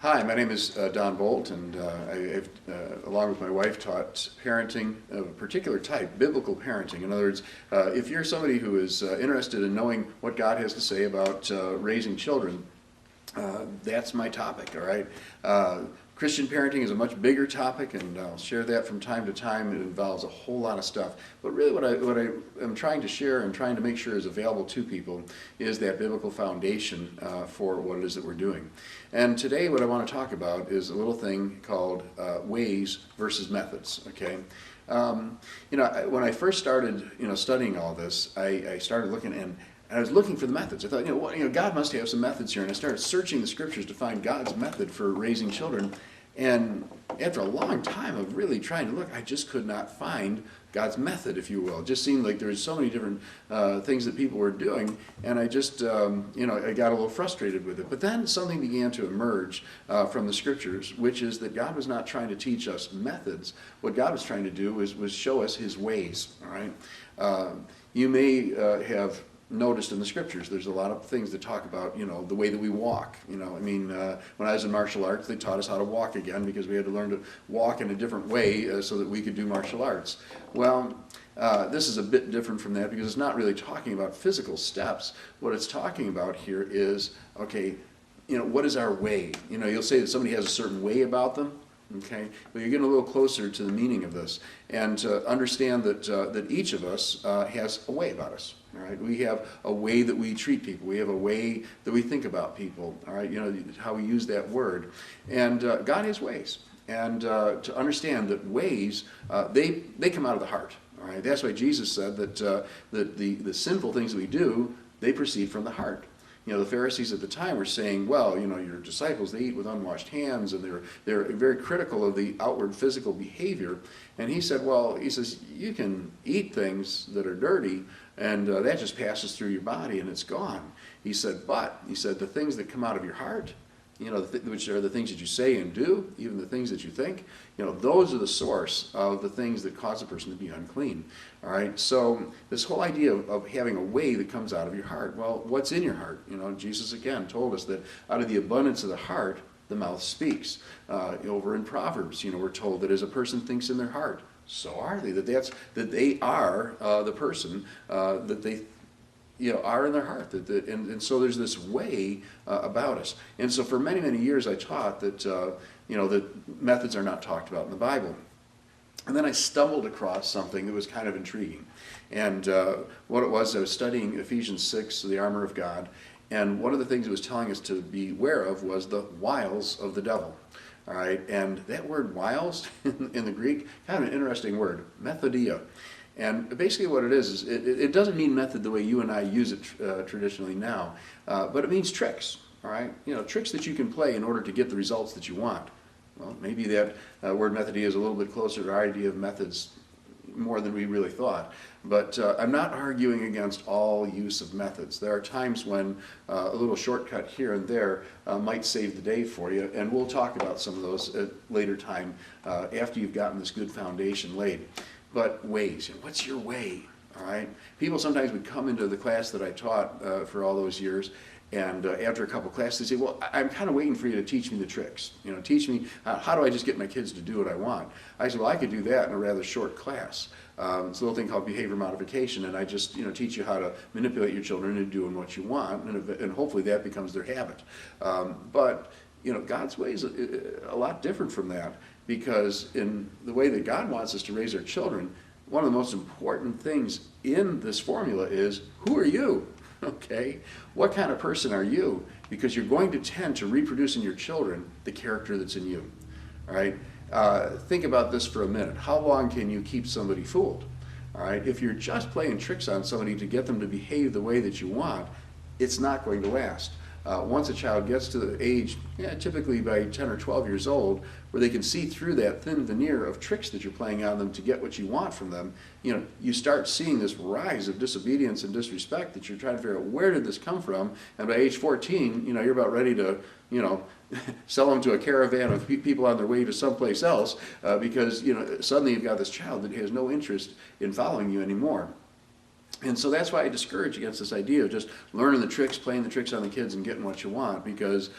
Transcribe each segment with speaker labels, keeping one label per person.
Speaker 1: Hi, my name is Don Bolt, and I've, along with my wife, taught parenting of a particular type, biblical parenting. In other words, if you're somebody who is interested in knowing what God has to say about raising children, that's my topic, all right? Christian parenting is a much bigger topic, and I'll share that from time to time. It involves a whole lot of stuff. But really what I am trying to share and trying to make sure is available to people is that biblical foundation for what it is that we're doing. And today what I want to talk about is a little thing called ways versus methods, okay? When I first started, studying all this, I started looking and I was looking for the methods. I thought, God must have some methods here. And I started searching the scriptures to find God's method for raising children. And after a long time of really trying to look, I just could not find God's method, if you will. It just seemed like there was so many different things that people were doing. And I just, I got a little frustrated with it. But then something began to emerge from the scriptures, which is that God was not trying to teach us methods. What God was trying to do was show us his ways, all right? You may have noticed in the scriptures there's a lot of things that talk about the way that we walk. When I was in martial arts, they taught us how to walk again because we had to learn to walk in a different way so that we could do martial arts. Well, this is a bit different from that because it's not really talking about physical steps. What it's talking about here is, okay, what is our way? You'll say that somebody has a certain way about them. Okay, but you're getting a little closer to the meaning of this, and to understand that each of us has a way about us. All right, we have a way that we treat people. We have a way that we think about people. All right, how we use that word, and God has ways, and to understand that ways they come out of the heart. All right, that's why Jesus said that the sinful things that we do, they proceed from the heart. The Pharisees at the time were saying, well, your disciples, they eat with unwashed hands, and they're very critical of the outward physical behavior. And he said, you can eat things that are dirty, and that just passes through your body and it's gone. He said, the things that come out of your heart, which are the things that you say and do, even the things that you think, those are the source of the things that cause a person to be unclean. All right, so this whole idea of having a way that comes out of your heart, well, what's in your heart? Jesus again told us that out of the abundance of the heart, the mouth speaks. Over in Proverbs, we're told that as a person thinks in their heart, so are they. That they are the person that they are in their heart. And so there's this way about us. And so for many, many years I taught that, that methods are not talked about in the Bible. And then I stumbled across something that was kind of intriguing. And what it was, I was studying Ephesians 6, the armor of God. And one of the things it was telling us to beware of was the wiles of the devil. All right, and that word wiles in the Greek, kind of an interesting word, methodia. And basically what it is it doesn't mean method the way you and I use it traditionally now, but it means tricks, all right? Tricks that you can play in order to get the results that you want. Well, maybe that word methodia is a little bit closer to our idea of methods more than we really thought. But I'm not arguing against all use of methods. There are times when a little shortcut here and there might save the day for you, and we'll talk about some of those at a later time after you've gotten this good foundation laid. But ways, what's your way, all right? People sometimes would come into the class that I taught for all those years, and after a couple classes, they say, well, I'm kind of waiting for you to teach me the tricks. Teach me, how do I just get my kids to do what I want? I said, well, I could do that in a rather short class. It's a little thing called behavior modification, and I just, teach you how to manipulate your children into doing what you want, and hopefully that becomes their habit. But God's way is a lot different from that, because in the way that God wants us to raise our children, one of the most important things in this formula is, who are you? Okay? What kind of person are you? Because you're going to tend to reproduce in your children the character that's in you. All right? Think about this for a minute. How long can you keep somebody fooled? All right? If you're just playing tricks on somebody to get them to behave the way that you want, it's not going to last. Once a child gets to the age, typically by 10 or 12 years old, where they can see through that thin veneer of tricks that you're playing on them to get what you want from them, you start seeing this rise of disobedience and disrespect that you're trying to figure out, where did this come from? And by age 14, you're about ready to, sell them to a caravan of people on their way to someplace else because, suddenly you've got this child that has no interest in following you anymore. And so that's why I discourage against this idea of just learning the tricks, playing the tricks on the kids, and getting what you want, because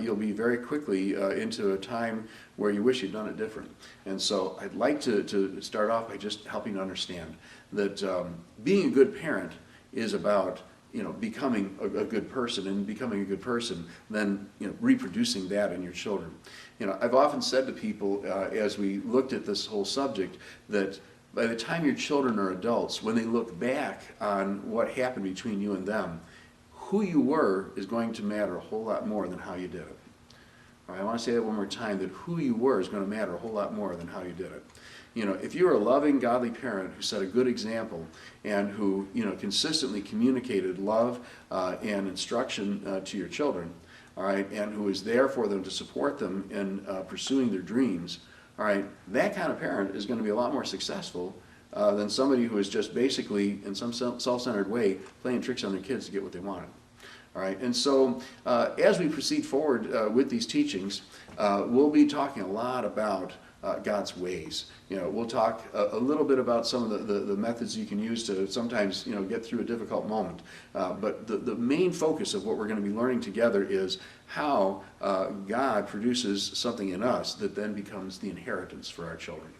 Speaker 1: you'll be very quickly into a time where you wish you'd done it different. And so I'd like to start off by just helping to understand that being a good parent is about becoming a good person, and becoming a good person, then reproducing that in your children. I've often said to people as we looked at this whole subject that by the time your children are adults, when they look back on what happened between you and them, who you were is going to matter a whole lot more than how you did it. All right, I want to say that one more time, that who you were is going to matter a whole lot more than how you did it. If you're a loving, godly parent who set a good example and who consistently communicated love and instruction to your children, all right, and who is there for them to support them in pursuing their dreams, all right, that kind of parent is going to be a lot more successful than somebody who is just basically, in some self-centered way, playing tricks on their kids to get what they wanted. All right, and so as we proceed forward with these teachings, we'll be talking a lot about God's ways. We'll talk a little bit about some of the methods you can use to sometimes get through a difficult moment. But the main focus of what we're going to be learning together is how God produces something in us that then becomes the inheritance for our children.